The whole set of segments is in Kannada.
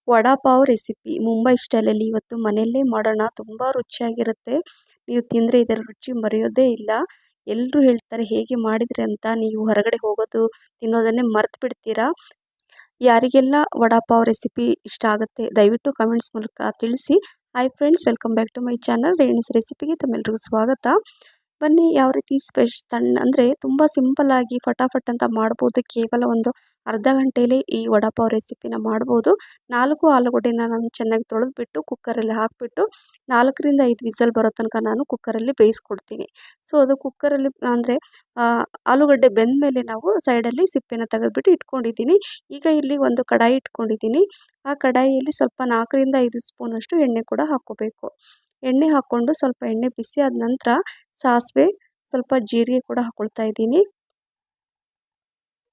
ವಡಾ ಪಾವ್ ರೆಸಿಪಿ ಮುಂಬೈ ಸ್ಟೈಲಲ್ಲಿ ಇವತ್ತು ಮನೆಯಲ್ಲೇ ಮಾಡೋಣ. ತುಂಬ ರುಚಿಯಾಗಿರುತ್ತೆ. ನೀವು ತಿಂದರೆ ಇದರ ರುಚಿ ಮರೆಯೋದೇ ಇಲ್ಲ. ಎಲ್ಲರೂ ಹೇಳ್ತಾರೆ ಹೇಗೆ ಮಾಡಿದ್ರಿ ಅಂತ. ನೀವು ಹೊರಗಡೆ ಹೋಗೋದು ತಿನ್ನೋದನ್ನೇ ಮರ್ತು ಬಿಡ್ತೀರಾ. ಯಾರಿಗೆಲ್ಲ ವಡಾ ಪಾವ್ ರೆಸಿಪಿ ಇಷ್ಟ ಆಗುತ್ತೆ ದಯವಿಟ್ಟು ಕಮೆಂಟ್ಸ್ ಮೂಲಕ ತಿಳಿಸಿ. Hi friends, welcome back to my channel Renu's ರೆಸಿಪಿಗೆ ತಮ್ಮೆಲ್ಲರಿಗೂ ಸ್ವಾಗತ. ಬನ್ನಿ ಯಾವ ರೀತಿ ಸಣ್ಣ ಅಂದರೆ ತುಂಬ ಸಿಂಪಲ್ಲಾಗಿ ಫಟಾಫಟ್ ಅಂತ ಮಾಡ್ಬೋದು. ಕೇವಲ ಒಂದು ಅರ್ಧ ಗಂಟೆಯಲ್ಲಿ ಈ ವಡಾ ಪಾವ್ ರೆಸಿಪಿನ ಮಾಡ್ಬೋದು. 4 ಆಲೂಗಡ್ಡೆನ ನಾನು ಚೆನ್ನಾಗಿ ತೊಳೆದ್ಬಿಟ್ಟು ಕುಕ್ಕರಲ್ಲಿ ಹಾಕಿಬಿಟ್ಟು 4ರಿಂದ 5 ವಿಸಲ್ ಬರೋ ತನಕ ನಾನು ಕುಕ್ಕರಲ್ಲಿ ಬೇಯಿಸ್ಕೊಡ್ತೀನಿ. ಸೊ ಅದು ಕುಕ್ಕರಲ್ಲಿ ಅಂದರೆ ಆಲೂಗಡ್ಡೆ ಬೆಂದ ಮೇಲೆ ನಾವು ಸೈಡಲ್ಲಿ ಸಿಪ್ಪೆನ ತೆಗೆದುಬಿಟ್ಟು ಇಟ್ಕೊಂಡಿದ್ದೀನಿ. ಈಗ ಇಲ್ಲಿ ಒಂದು ಕಡಾಯಿ ಇಟ್ಕೊಂಡಿದ್ದೀನಿ. ಆ ಕಡಾಯಿಯಲ್ಲಿ ಸ್ವಲ್ಪ 4ರಿಂದ 5 ಸ್ಪೂನಷ್ಟು ಎಣ್ಣೆ ಕೂಡ ಹಾಕ್ಕೋಬೇಕು. ಎಣ್ಣೆ ಹಾಕ್ಕೊಂಡು ಸ್ವಲ್ಪ ಎಣ್ಣೆ ಬಿಸಿ ಆದ ನಂತರ ಸಾಸಿವೆ, ಸ್ವಲ್ಪ ಜೀರಿಗೆ ಕೂಡ ಹಾಕ್ಕೊಳ್ತಾ ಇದ್ದೀನಿ.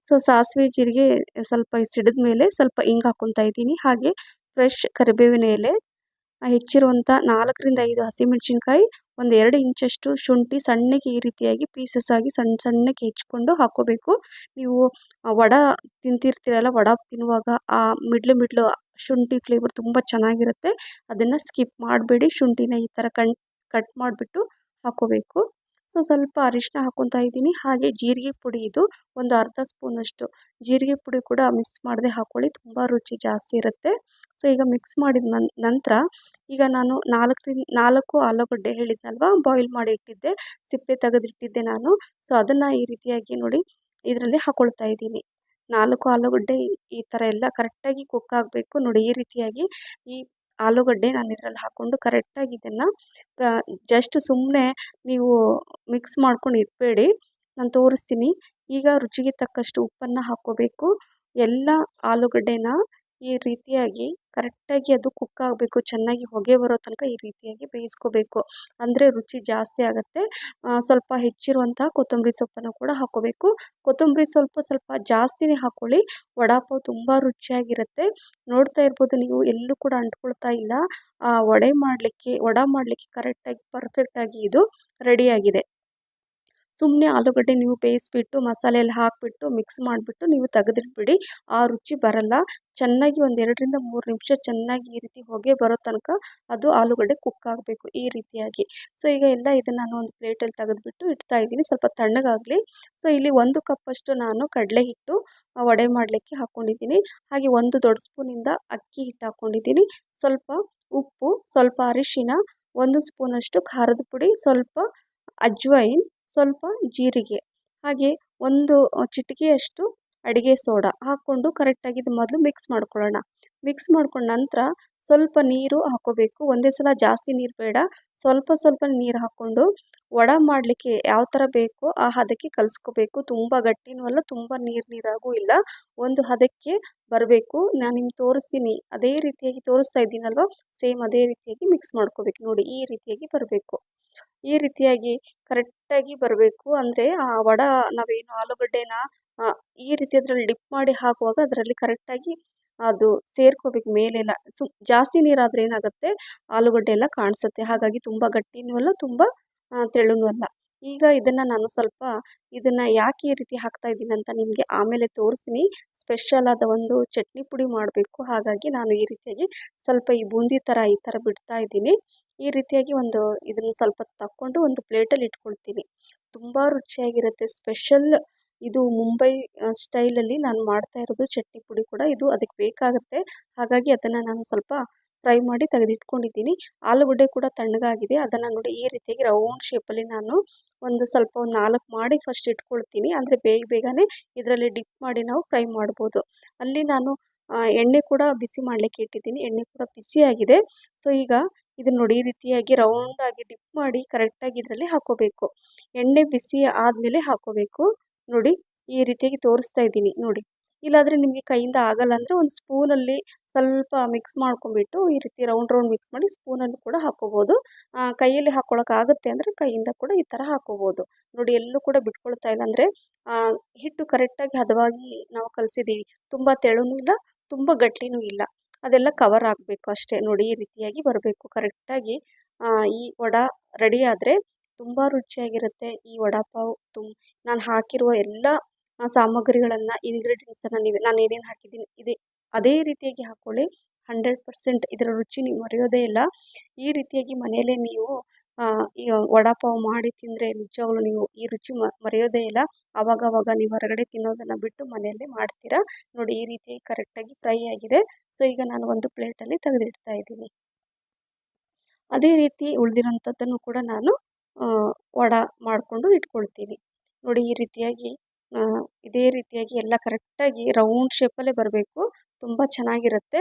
ಸೊ ಸಾಸಿವೆ ಜೀರಿಗೆ ಸ್ವಲ್ಪ ಸಿಡಿದ ಮೇಲೆ ಸ್ವಲ್ಪ ಹಿಂಗೆ ಹಾಕ್ಕೊತಾ ಇದ್ದೀನಿ. ಹಾಗೆ ಫ್ರೆಶ್ ಕರಿಬೇವಿನ ಎಲೆ, ಹೆಚ್ಚಿರುವಂಥ 4ರಿಂದ 5 ಹಸಿಮೆಣಸಿನ್ಕಾಯಿ, ಒಂದು 2 ಇಂಚಷ್ಟು ಶುಂಠಿ ಸಣ್ಣಗೆ ಈ ರೀತಿಯಾಗಿ ಪೀಸಸ್ ಆಗಿ ಸಣ್ಣ ಸಣ್ಣಕ್ಕೆ ಹೆಚ್ಕೊಂಡು ಹಾಕ್ಕೋಬೇಕು. ನೀವು ವಡ ತಿಂತಿರ್ತೀರಲ್ಲ, ವಡ ತಿನ್ನುವಾಗ ಆ ಮಿಡ್ಲು ಶುಂಠಿ ಫ್ಲೇವರ್ ತುಂಬ ಚೆನ್ನಾಗಿರುತ್ತೆ. ಅದನ್ನು ಸ್ಕಿಪ್ ಮಾಡಬೇಡಿ. ಶುಂಠಿನ ಈ ಥರ ಕಟ್ ಮಾಡಿಬಿಟ್ಟು ಹಾಕ್ಕೋಬೇಕು. ಸೊ ಸ್ವಲ್ಪ ಅರಿಶಿನ ಹಾಕ್ಕೊತಾ ಇದ್ದೀನಿ. ಹಾಗೆ ಜೀರಿಗೆ ಪುಡಿ, ಇದು ಒಂದು ಅರ್ಧ ಸ್ಪೂನಷ್ಟು ಜೀರಿಗೆ ಪುಡಿ ಕೂಡ ಮಿಕ್ಸ್ ಮಾಡದೆ ಹಾಕ್ಕೊಳ್ಳಿ, ತುಂಬ ರುಚಿ ಜಾಸ್ತಿ ಇರುತ್ತೆ. ಸೊ ಈಗ ಮಿಕ್ಸ್ ಮಾಡಿದ ನಂತರ ಈಗ ನಾನು 4 ಆಲೂಗಡ್ಡೆ ಹೇಳಿದ್ನಲ್ವ, ಬಾಯ್ಲ್ ಮಾಡಿ ಇಟ್ಟಿದ್ದೆ, ಸಿಪ್ಪೆ ತೆಗೆದಿಟ್ಟಿದ್ದೆ ನಾನು. ಸೊ ಅದನ್ನು ಈ ರೀತಿಯಾಗಿ ನೋಡಿ ಇದರಲ್ಲಿ ಹಾಕ್ಕೊಳ್ತಾ ಇದ್ದೀನಿ. 4 ಆಲೂಗಡ್ಡೆ ಈ ಥರ ಎಲ್ಲ ಕರೆಕ್ಟಾಗಿ ಕುಕ್ ಆಗಬೇಕು ನೋಡಿ. ಈ ರೀತಿಯಾಗಿ ಈ ಆಲೂಗಡ್ಡೆ ನಾನು ಇದರಲ್ಲಿ ಹಾಕ್ಕೊಂಡು ಕರೆಕ್ಟಾಗಿ ಇದನ್ನು ಜಸ್ಟ್ ಸುಮ್ಮನೆ ನೀವು ಮಿಕ್ಸ್ ಮಾಡ್ಕೊಂಡು ಇಡಬೇಡಿ, ನಾನು ತೋರಿಸ್ತೀನಿ. ಈಗ ರುಚಿಗೆ ತಕ್ಕಷ್ಟು ಉಪ್ಪನ್ನು ಹಾಕ್ಕೋಬೇಕು. ಎಲ್ಲ ಆಲೂಗಡ್ಡೆನ ಈ ರೀತಿಯಾಗಿ ಕರೆಕ್ಟಾಗಿ ಅದು ಕುಕ್ ಆಗಬೇಕು, ಚೆನ್ನಾಗಿ ಹೊಗೆ ಬರೋ ತನಕ ಈ ರೀತಿಯಾಗಿ ಬೇಯಿಸ್ಕೋಬೇಕು, ಅಂದರೆ ರುಚಿ ಜಾಸ್ತಿ ಆಗುತ್ತೆ. ಸ್ವಲ್ಪ ಹೆಚ್ಚಿರುವಂಥ ಕೊತ್ತಂಬರಿ ಸೊಪ್ಪನ್ನು ಕೂಡ ಹಾಕ್ಕೋಬೇಕು. ಕೊತ್ತಂಬರಿ ಸ್ವಲ್ಪ ಜಾಸ್ತಿನೇ ಹಾಕ್ಕೊಳ್ಳಿ. ವಡಾ ಪಾವ್ ತುಂಬ ರುಚಿಯಾಗಿರುತ್ತೆ. ನೋಡ್ತಾ ಇರ್ಬೋದು ನೀವು, ಎಲ್ಲೂ ಕೂಡ ಅಂಟ್ಕೊಳ್ತಾ ಇಲ್ಲ. ವಡ ಮಾಡಲಿಕ್ಕೆ ಕರೆಕ್ಟಾಗಿ ಪರ್ಫೆಕ್ಟಾಗಿ ಇದು ರೆಡಿಯಾಗಿದೆ. ಸುಮ್ಮನೆ ಆಲೂಗಡ್ಡೆ ನೀವು ಬೇಯಿಸ್ಬಿಟ್ಟು ಮಸಾಲೆ ಎಲ್ಲ ಹಾಕಿಬಿಟ್ಟು ಮಿಕ್ಸ್ ಮಾಡಿಬಿಟ್ಟು ನೀವು ತೆಗೆದಿಟ್ಬಿಡಿ, ಆ ರುಚಿ ಬರಲ್ಲ. ಚೆನ್ನಾಗಿ ಒಂದು 2ರಿಂದ 3 ನಿಮಿಷ ಚೆನ್ನಾಗಿ ಈ ರೀತಿ ಹೊಗೆ ಬರೋ ತನಕ ಅದು ಆಲೂಗಡ್ಡೆ ಕುಕ್ ಆಗಬೇಕು ಈ ರೀತಿಯಾಗಿ. ಸೊ ಈಗ ಎಲ್ಲ ಇದನ್ನು ನಾನು ಒಂದು ಪ್ಲೇಟಲ್ಲಿ ತೆಗೆದುಬಿಟ್ಟು ಇಡ್ತಾ ಇದ್ದೀನಿ, ಸ್ವಲ್ಪ ತಣ್ಣಗಾಗಲಿ. ಸೊ ಇಲ್ಲಿ 1 ಕಪ್ಪಷ್ಟು ನಾನು ಕಡಲೆ ಹಿಟ್ಟು ವಡೆ ಮಾಡಲಿಕ್ಕೆ ಹಾಕ್ಕೊಂಡಿದ್ದೀನಿ. ಹಾಗೆ 1 ದೊಡ್ಡ ಸ್ಪೂನಿಂದ ಅಕ್ಕಿ ಹಿಟ್ಟು ಹಾಕ್ಕೊಂಡಿದ್ದೀನಿ. ಸ್ವಲ್ಪ ಉಪ್ಪು, ಸ್ವಲ್ಪ ಅರಿಶಿನ, 1 ಸ್ಪೂನಷ್ಟು ಖಾರದ ಪುಡಿ, ಸ್ವಲ್ಪ ಅಜ್ವೈನ್, ಸ್ವಲ್ಪ ಜೀರಿಗೆ, ಹಾಗೆ 1 ಚಿಟಿಕೆಯಷ್ಟು ಅಡುಗೆ ಸೋಡಾ ಹಾಕ್ಕೊಂಡು ಕರೆಕ್ಟಾಗಿ ಇದು ಮೊದಲು ಮಿಕ್ಸ್ ಮಾಡ್ಕೊಳ್ಳೋಣ. ಮಿಕ್ಸ್ ಮಾಡ್ಕೊಂಡ ನಂತರ ಸ್ವಲ್ಪ ನೀರು ಹಾಕ್ಕೋಬೇಕು. ಒಂದೇ ಸಲ ಜಾಸ್ತಿ ನೀರು ಬೇಡ, ಸ್ವಲ್ಪ ನೀರು ಹಾಕ್ಕೊಂಡು ವಡೆ ಮಾಡಲಿಕ್ಕೆ ಯಾವ ಥರ ಬೇಕೋ ಆ ಹದಕ್ಕೆ ಕಲಿಸ್ಕೋಬೇಕು. ತುಂಬ ಗಟ್ಟಿನೂ ಅಲ್ಲ, ತುಂಬ ನೀರಾಗೂ ಇಲ್ಲ, ಒಂದು ಹದಕ್ಕೆ ಬರಬೇಕು. ನಾನು ನಿಮ್ಗೆ ತೋರಿಸ್ತೀನಿ, ಅದೇ ರೀತಿಯಾಗಿ ತೋರಿಸ್ತಾ ಇದ್ದೀನಲ್ವ, ಸೇಮ್ ಅದೇ ರೀತಿಯಾಗಿ ಮಿಕ್ಸ್ ಮಾಡ್ಕೋಬೇಕು ನೋಡಿ. ಈ ರೀತಿಯಾಗಿ ಬರಬೇಕು. ಈ ರೀತಿಯಾಗಿ ಕರೆಕ್ಟಾಗಿ ಬರಬೇಕು. ಅಂದರೆ ಆ ವಡೆ ನಾವೇನು ಆಲೂಗಡ್ಡೆನ ಈ ರೀತಿ ಅದರಲ್ಲಿ ಡಿಪ್ ಮಾಡಿ ಹಾಕುವಾಗ ಅದರಲ್ಲಿ ಕರೆಕ್ಟಾಗಿ ಅದು ಸೇರ್ಕೋಬೇಕು ಮೇಲೆಲ್ಲ. ಜಾಸ್ತಿ ನೀರಾದರೆ ಏನಾಗುತ್ತೆ, ಆಲೂಗಡ್ಡೆ ಎಲ್ಲ ಕಾಣಿಸುತ್ತೆ. ಹಾಗಾಗಿ ತುಂಬ ಗಟ್ಟಿನೂ ಅಲ್ಲ, ತುಂಬ ತೆಳುನೂ ಅಲ್ಲ. ಈಗ ಇದನ್ನು ನಾನು ಇದನ್ನು ಯಾಕೆ ಈ ರೀತಿ ಹಾಕ್ತಾ ಇದ್ದೀನಿ ಅಂತ ನಿಮಗೆ ಆಮೇಲೆ ತೋರಿಸ್ತೀನಿ. ಸ್ಪೆಷಲ್ ಆದ ಒಂದು ಚಟ್ನಿ ಪುಡಿ ಮಾಡಬೇಕು, ಹಾಗಾಗಿ ನಾನು ಈ ರೀತಿಯಾಗಿ ಸ್ವಲ್ಪ ಈ ಬೂಂದಿ ಥರ ಈ ಥರ ಬಿಡ್ತಾ ಇದ್ದೀನಿ. ಈ ರೀತಿಯಾಗಿ ಇದನ್ನು ಸ್ವಲ್ಪ ತಕ್ಕೊಂಡು ಒಂದು ಪ್ಲೇಟಲ್ಲಿ ಇಟ್ಕೊಳ್ತೀನಿ. ತುಂಬ ರುಚಿಯಾಗಿರುತ್ತೆ. ಸ್ಪೆಷಲ್ ಇದು ಮುಂಬೈ ಸ್ಟೈಲಲ್ಲಿ ನಾನು ಮಾಡ್ತಾ ಇರೋದು ಚಟ್ನಿ ಪುಡಿ ಕೂಡ ಇದು ಅದಕ್ಕೆ ಬೇಕಾಗುತ್ತೆ. ಹಾಗಾಗಿ ಅದನ್ನು ನಾನು ಸ್ವಲ್ಪ ಫ್ರೈ ಮಾಡಿ ತೆಗೆದಿಟ್ಕೊಂಡಿದ್ದೀನಿ. ಆಲೂಗಡ್ಡೆ ಕೂಡ ತಣ್ಣಗಾಗಿದೆ. ಅದನ್ನು ನೋಡಿ ಈ ರೀತಿಯಾಗಿ ರೌಂಡ್ ಶೇಪಲ್ಲಿ ನಾನು ಒಂದು 4 ಮಾಡಿ ಫಸ್ಟ್ ಇಟ್ಕೊಳ್ತೀನಿ. ಅಂದರೆ ಬೇಗನೆ ಇದರಲ್ಲಿ ಡಿಪ್ ಮಾಡಿ ನಾವು ಫ್ರೈ ಮಾಡ್ಬೋದು. ಅಲ್ಲಿ ನಾನು ಎಣ್ಣೆ ಕೂಡ ಬಿಸಿ ಮಾಡಲಿಕ್ಕೆ ಇಟ್ಟಿದ್ದೀನಿ. ಎಣ್ಣೆ ಕೂಡ ಬಿಸಿಯಾಗಿದೆ. ಸೊ ಈಗ ಇದನ್ನು ನೋಡಿ ಈ ರೀತಿಯಾಗಿ ರೌಂಡಾಗಿ ಡಿಪ್ ಮಾಡಿ ಕರೆಕ್ಟಾಗಿ ಇದರಲ್ಲಿ ಹಾಕ್ಕೋಬೇಕು. ಎಣ್ಣೆ ಬಿಸಿ ಆದಮೇಲೆ ಹಾಕ್ಕೋಬೇಕು ನೋಡಿ. ಈ ರೀತಿಯಾಗಿ ತೋರಿಸ್ತಾ ಇದ್ದೀನಿ ನೋಡಿ. ಇಲ್ಲಾಂದರೆ ನಿಮಗೆ ಕೈಯಿಂದ ಆಗಲ್ಲ ಅಂದರೆ ಒಂದು ಸ್ಪೂನಲ್ಲಿ ಸ್ವಲ್ಪ ಮಿಕ್ಸ್ ಮಾಡ್ಕೊಂಬಿಟ್ಟು ಈ ರೀತಿ ರೌಂಡ್ ಮಿಕ್ಸ್ ಮಾಡಿ ಸ್ಪೂನಲ್ಲಿ ಕೂಡ ಹಾಕ್ಕೋಬೋದು. ಕೈಯಲ್ಲಿ ಹಾಕ್ಕೊಳ್ಳೋಕ್ಕಾಗುತ್ತೆ ಅಂದರೆ ಕೈಯಿಂದ ಕೂಡ ಈ ಥರ ಹಾಕ್ಕೋಬೋದು ನೋಡಿ. ಎಲ್ಲೂ ಕೂಡ ಬಿಟ್ಕೊಳ್ತಾ ಇಲ್ಲ, ಅಂದರೆ ಹಿಟ್ಟು ಕರೆಕ್ಟಾಗಿ ಹದವಾಗಿ ನಾವು ಕಲಸಿದ್ದೀವಿ. ತುಂಬ ತೆಳುನೂ ಇಲ್ಲ, ತುಂಬ ಗಟ್ಟಿನೂ ಇಲ್ಲ, ಅದೆಲ್ಲ ಕವರ್ ಆಗಬೇಕು ಅಷ್ಟೇ ನೋಡಿ. ಈ ರೀತಿಯಾಗಿ ಬರಬೇಕು ಕರೆಕ್ಟಾಗಿ. ಈ ವಡೆ ರೆಡಿ ಆದರೆ ತುಂಬ ರುಚಿಯಾಗಿರುತ್ತೆ ಈ ವಡಾ ಪಾವ್. ನಾನು ಹಾಕಿರುವ ಎಲ್ಲ ಸಾಮಗ್ರಿಗಳನ್ನು, ಇಂಗ್ರೀಡಿಯೆಂಟ್ಸನ್ನು ನಾನು ಏನೇನು ಹಾಕಿದ್ದೀನಿ ಅದೇ ರೀತಿಯಾಗಿ ಹಾಕ್ಕೊಳ್ಳಿ. 100% ಇದರ ರುಚಿ ನೀವು ಮರೆಯೋದೇ ಇಲ್ಲ. ಈ ರೀತಿಯಾಗಿ ಮನೆಯಲ್ಲೇ ನೀವು ಈ ವಡಾಪಾವ್ ಮಾಡಿ ತಿಂದರೆ ನಿಜವಾಗ್ಲೂ ನೀವು ಈ ರುಚಿ ಮರೆಯೋದೇ ಇಲ್ಲ. ಆವಾಗವಾಗ ನೀವು ಹೊರಗಡೆ ತಿನ್ನೋದನ್ನು ಬಿಟ್ಟು ಮನೆಯಲ್ಲೇ ಮಾಡ್ತೀರಾ. ನೋಡಿ ಈ ರೀತಿ ಕರೆಕ್ಟಾಗಿ ಫ್ರೈ ಆಗಿದೆ. ಸೊ ಈಗ ನಾನು ಒಂದು ಪ್ಲೇಟಲ್ಲಿ ತೆಗೆದಿಡ್ತಾ ಇದ್ದೀನಿ. ಅದೇ ರೀತಿ ಉಳಿದಿರೋಂಥದ್ದನ್ನು ಕೂಡ ನಾನು ವಡ ಮಾಡಿಕೊಂಡು ಇಟ್ಕೊಳ್ತೀನಿ. ನೋಡಿ ಈ ರೀತಿಯಾಗಿ ಇದೇ ರೀತಿಯಾಗಿ ಎಲ್ಲ ಕರೆಕ್ಟಾಗಿ ರೌಂಡ್ ಶೇಪಲ್ಲೇ ಬರಬೇಕು. ತುಂಬ ಚೆನ್ನಾಗಿರುತ್ತೆ.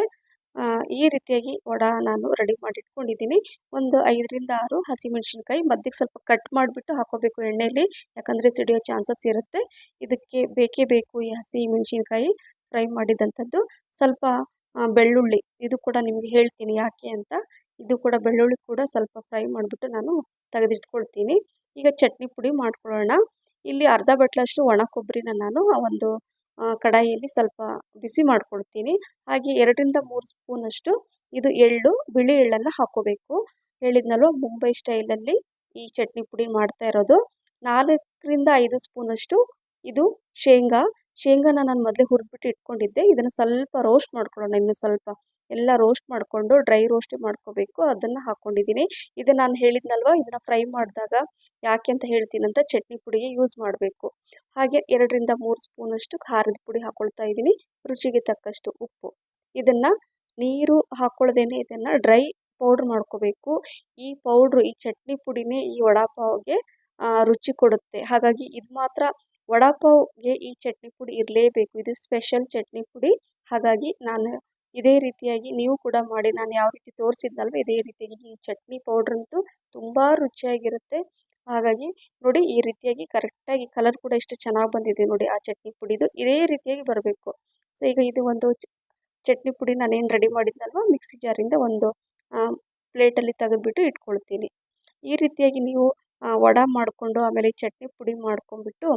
ಈ ರೀತಿಯಾಗಿ ವಡ ನಾನು ರೆಡಿ ಮಾಡಿ ಇಟ್ಕೊಂಡಿದ್ದೀನಿ. ಒಂದು 5ರಿಂದ 6 ಹಸಿಮೆಣಸಿನ್ಕಾಯಿ ಮಧ್ಯಕ್ಕೆ ಸ್ವಲ್ಪ ಕಟ್ ಮಾಡಿಬಿಟ್ಟು ಹಾಕ್ಕೋಬೇಕು ಎಣ್ಣೆಯಲ್ಲಿ. ಯಾಕಂದರೆ ಸಿಡಿಯೋ ಚಾನ್ಸಸ್ ಇರುತ್ತೆ. ಇದಕ್ಕೆ ಬೇಕೇ ಬೇಕು ಈ ಹಸಿಮೆಣಸಿನ್ಕಾಯಿ ಫ್ರೈ ಮಾಡಿದಂಥದ್ದು. ಸ್ವಲ್ಪ ಬೆಳ್ಳುಳ್ಳಿ, ಇದು ಕೂಡ ನಿಮಗೆ ಹೇಳ್ತೀನಿ ಯಾಕೆ ಅಂತ. ಇದು ಕೂಡ ಬೆಳ್ಳುಳ್ಳಿ ಕೂಡ ಸ್ವಲ್ಪ ಫ್ರೈ ಮಾಡಿಬಿಟ್ಟು ನಾನು ತೆಗೆದಿಟ್ಕೊಳ್ತೀನಿ. ಈಗ ಚಟ್ನಿ ಪುಡಿ ಮಾಡ್ಕೊಳ್ಳೋಣ. ಇಲ್ಲಿ ಅರ್ಧ ಬಟ್ಲಷ್ಟು ಒಣ ಕೊಬ್ಬರಿನ ನಾನು ಒಂದು ಕಡಾಯಿಯಲ್ಲಿ ಸ್ವಲ್ಪ ಬಿಸಿ ಮಾಡ್ಕೊಳ್ತೀನಿ. ಹಾಗೆ 2ರಿಂದ 3 ಸ್ಪೂನಷ್ಟು ಇದು ಎಳ್ಳು, ಬಿಳಿ ಎಳ್ಳನ್ನು ಹಾಕ್ಕೋಬೇಕು. ಹೇಳಿದ್ನಲ್ವ ಮುಂಬೈ ಸ್ಟೈಲಲ್ಲಿ ಈ ಚಟ್ನಿ ಪುಡಿ ಮಾಡ್ತಾ ಇರೋದು. 4ರಿಂದ 5 ಸ್ಪೂನಷ್ಟು ಇದು ಶೇಂಗಾನ ನಾನು ಮೊದಲೇ ಹುರಿದ್ಬಿಟ್ಟು ಇಟ್ಕೊಂಡಿದ್ದೆ. ಇದನ್ನು ಸ್ವಲ್ಪ ರೋಸ್ಟ್ ಮಾಡ್ಕೊಳ್ಳೋಣ. ಇನ್ನು ಸ್ವಲ್ಪ ಎಲ್ಲ ರೋಸ್ಟ್ ಮಾಡಿಕೊಂಡು ಡ್ರೈ ರೋಸ್ಟೇ ಮಾಡ್ಕೋಬೇಕು. ಅದನ್ನು ಹಾಕ್ಕೊಂಡಿದ್ದೀನಿ. ಇದು ನಾನು ಹೇಳಿದ್ನಲ್ವ, ಇದನ್ನು ಫ್ರೈ ಮಾಡಿದಾಗ ಯಾಕೆ ಅಂತ ಹೇಳ್ತೀನಿ ಅಂತ, ಚಟ್ನಿ ಪುಡಿಗೆ ಯೂಸ್ ಮಾಡಬೇಕು. ಹಾಗೆ 2ರಿಂದ 3 ಸ್ಪೂನಷ್ಟು ಖಾರದ ಪುಡಿ ಹಾಕ್ಕೊಳ್ತಾ ಇದ್ದೀನಿ. ರುಚಿಗೆ ತಕ್ಕಷ್ಟು ಉಪ್ಪು. ಇದನ್ನು ನೀರು ಹಾಕ್ಕೊಳ್ದೇನೆ ಇದನ್ನು ಡ್ರೈ ಪೌಡ್ರ್ ಮಾಡ್ಕೋಬೇಕು. ಈ ಪೌಡ್ರು, ಈ ಚಟ್ನಿ ಪುಡಿನೇ ಈ ವಡಾಪಾವ್ಗೆ ರುಚಿ ಕೊಡುತ್ತೆ. ಹಾಗಾಗಿ ಇದು ಮಾತ್ರ ವಡಾಪಾವ್ಗೆ ಈ ಚಟ್ನಿ ಪುಡಿ ಇರಲೇಬೇಕು. ಇದು ಸ್ಪೆಷಲ್ ಚಟ್ನಿ ಪುಡಿ. ಹಾಗಾಗಿ ನಾನು ಇದೇ ರೀತಿಯಾಗಿ ನೀವು ಕೂಡ ಮಾಡಿ. ನಾನು ಯಾವ ರೀತಿ ತೋರಿಸಿದ್ನಲ್ವ ಇದೇ ರೀತಿಯಾಗಿ ಈ ಚಟ್ನಿ ಪೌಡ್ರಂತೂ ತುಂಬ ರುಚಿಯಾಗಿರುತ್ತೆ. ಹಾಗಾಗಿ ನೋಡಿ ಈ ರೀತಿಯಾಗಿ ಕರೆಕ್ಟಾಗಿ ಕಲರ್ ಕೂಡ ಎಷ್ಟು ಚೆನ್ನಾಗಿ ಬಂದಿದೆ ನೋಡಿ ಆ ಚಟ್ನಿ ಪುಡಿದು. ಇದೇ ರೀತಿಯಾಗಿ ಬರಬೇಕು. ಸೊ ಈಗ ಇದು ಒಂದು ಚಟ್ನಿ ಪುಡಿ ನಾನೇನು ರೆಡಿ ಮಾಡಿದ್ನಲ್ವ ಮಿಕ್ಸಿ ಜಾರಿಂದ ಒಂದು ಪ್ಲೇಟಲ್ಲಿ ತೆಗೆದುಬಿಟ್ಟು ಇಟ್ಕೊಳ್ತೀನಿ. ಈ ರೀತಿಯಾಗಿ ನೀವು ವಡ ಮಾಡಿಕೊಂಡು ಆಮೇಲೆ ಚಟ್ನಿ ಪುಡಿ ಮಾಡ್ಕೊಂಡ್ಬಿಟ್ಟು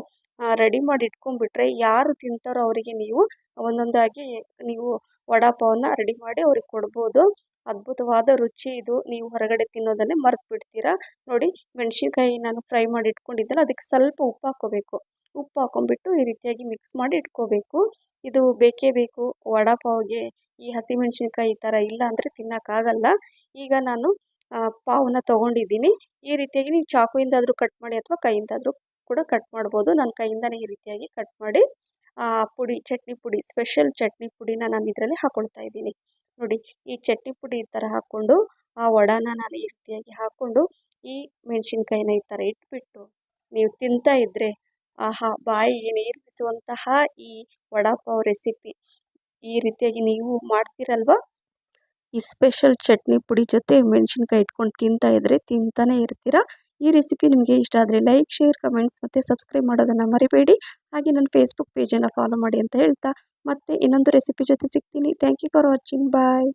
ರೆಡಿ ಮಾಡಿ ಇಟ್ಕೊಂಡ್ಬಿಟ್ರೆ ಯಾರು ತಿಂತಾರೋ ಅವರಿಗೆ ನೀವು ಒಂದೊಂದಾಗಿ ನೀವು ವಡಾಪಾವನ್ನ ರೆಡಿ ಮಾಡಿ ಅವ್ರಿಗೆ ಕೊಡ್ಬೋದು. ಅದ್ಭುತವಾದ ರುಚಿ ಇದು. ನೀವು ಹೊರಗಡೆ ತಿನ್ನೋದನ್ನೇ ಮರ್ತು ಬಿಡ್ತೀರಾ. ನೋಡಿ ಮೆಣಸಿನ್ಕಾಯಿ ನಾನು ಫ್ರೈ ಮಾಡಿ ಇಟ್ಕೊಂಡಿದ್ದೆಲ್ಲ, ಅದಕ್ಕೆ ಸ್ವಲ್ಪ ಉಪ್ಪು ಹಾಕ್ಕೋಬೇಕು. ಉಪ್ಪು ಹಾಕ್ಕೊಂಬಿಟ್ಟು ಈ ರೀತಿಯಾಗಿ ಮಿಕ್ಸ್ ಮಾಡಿ ಇಟ್ಕೋಬೇಕು. ಇದು ಬೇಕೇ ಬೇಕು ವಡಾಪಾವ್ಗೆ. ಈ ಹಸಿಮೆಣಸಿನ್ಕಾಯಿ ಈ ಥರ ಇಲ್ಲ ಅಂದರೆ ತಿನ್ನೋಕ್ಕಾಗಲ್ಲ. ಈಗ ನಾನು ಪಾವನ್ನ ತೊಗೊಂಡಿದ್ದೀನಿ. ಈ ರೀತಿಯಾಗಿ ನೀವು ಚಾಕುಯಿಂದಾದರೂ ಕಟ್ ಮಾಡಿ ಅಥವಾ ಕೈಯಿಂದಾದರೂ ಕೂಡ ಕಟ್ ಮಾಡ್ಬೋದು. ನಾನು ಕೈಯಿಂದನೇ ಈ ರೀತಿಯಾಗಿ ಕಟ್ ಮಾಡಿ ಪುಡಿ, ಚಟ್ನಿ ಪುಡಿ, ಸ್ಪೆಷಲ್ ಚಟ್ನಿ ಪುಡಿನ ನಾನು ಇದರಲ್ಲಿ ಹಾಕ್ಕೊಳ್ತಾ ಇದ್ದೀನಿ. ನೋಡಿ ಈ ಚಟ್ನಿ ಪುಡಿ ಈ ಥರ ಹಾಕ್ಕೊಂಡು ಆ ವಡಾನ ನಾನು ಈ ರೀತಿಯಾಗಿ ಹಾಕ್ಕೊಂಡು ಈ ಮೆಣಸಿನ್ಕಾಯಿನ ಈ ಥರ ಇಟ್ಬಿಟ್ಟು ನೀವು ತಿಂತಾ ಇದ್ದರೆ ಆಹಾ, ಬಾಯಿಗೆ ನೀರಿಸುವಂತಹ ಈ ವಡಾಪಾವ್ ರೆಸಿಪಿ ಈ ರೀತಿಯಾಗಿ ನೀವು ಮಾಡ್ತೀರಲ್ವ, ಈ ಸ್ಪೆಷಲ್ ಚಟ್ನಿ ಪುಡಿ ಜೊತೆ ಮೆಣಸಿನ್ಕಾಯಿ ಇಟ್ಕೊಂಡು ತಿಂತಾ ಇದ್ದರೆ ತಿಂತಾನೇ ಇರ್ತೀರಾ. ಈ ರೆಸಿಪಿ ನಿಮಗೆ ಇಷ್ಟ ಆದರೆ ಲೈಕ್, ಶೇರ್, ಕಮೆಂಟ್ಸ್ ಮತ್ತು ಸಬ್ಸ್ಕ್ರೈಬ್ ಮಾಡೋದನ್ನು ಮರಿಬೇಡಿ. ಹಾಗೆ ನನ್ನ ಫೇಸ್ಬುಕ್ ಪೇಜನ್ನು ಫಾಲೋ ಮಾಡಿ ಅಂತ ಹೇಳ್ತಾ ಮತ್ತೆ ಇನ್ನೊಂದು ರೆಸಿಪಿ ಜೊತೆ ಸಿಗ್ತೀನಿ. Thank you for watching. Bye.